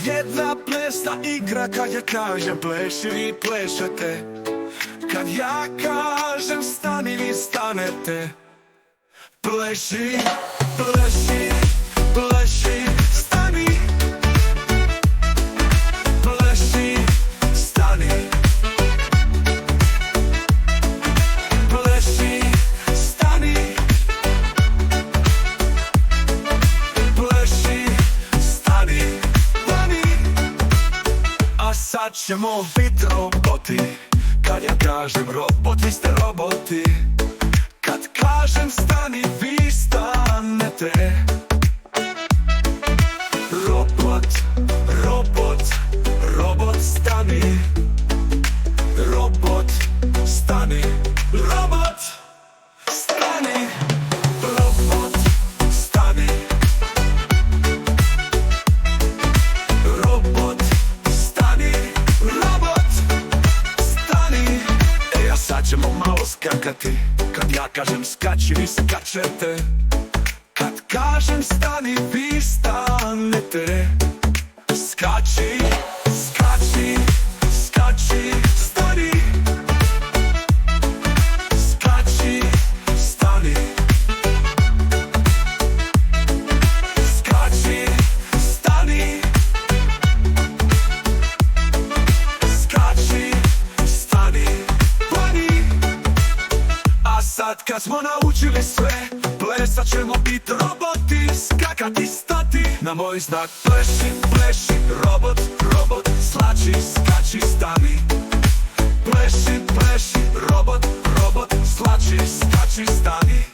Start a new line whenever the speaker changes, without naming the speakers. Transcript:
Jedna plesna igra, kad ja kažem pleši, vi plešete. Kad ja kažem stani, vi stanete. Pleši, pleši, pleši, stani. Pleši, stani. Pleši, stani. Pleši, stani, stani. A sad ćemo bit roboti. Kad ja kažem robot, vi ste roboti. Kad kažem stani, vi stanete. Robot, robot, robot stani. Robot stani. Robot stani. Robot stani. Robot stani. Robot stani. A sad ćemo malo skakati. Kad ja kažem skači, vi skačete. Kad kažem stani, vi stanete. Skači, skači, skači, stani. Skači, stani. Skači, stani. Skači, stani, stani. A sad kad smo naučili sve, plesat ćemo bit roboti. Skakati, stati, na moj znak pleši, pleši, robot, robot, slači, skači, stani. Pleši, pleši, robot, robot, slači, skači, stani.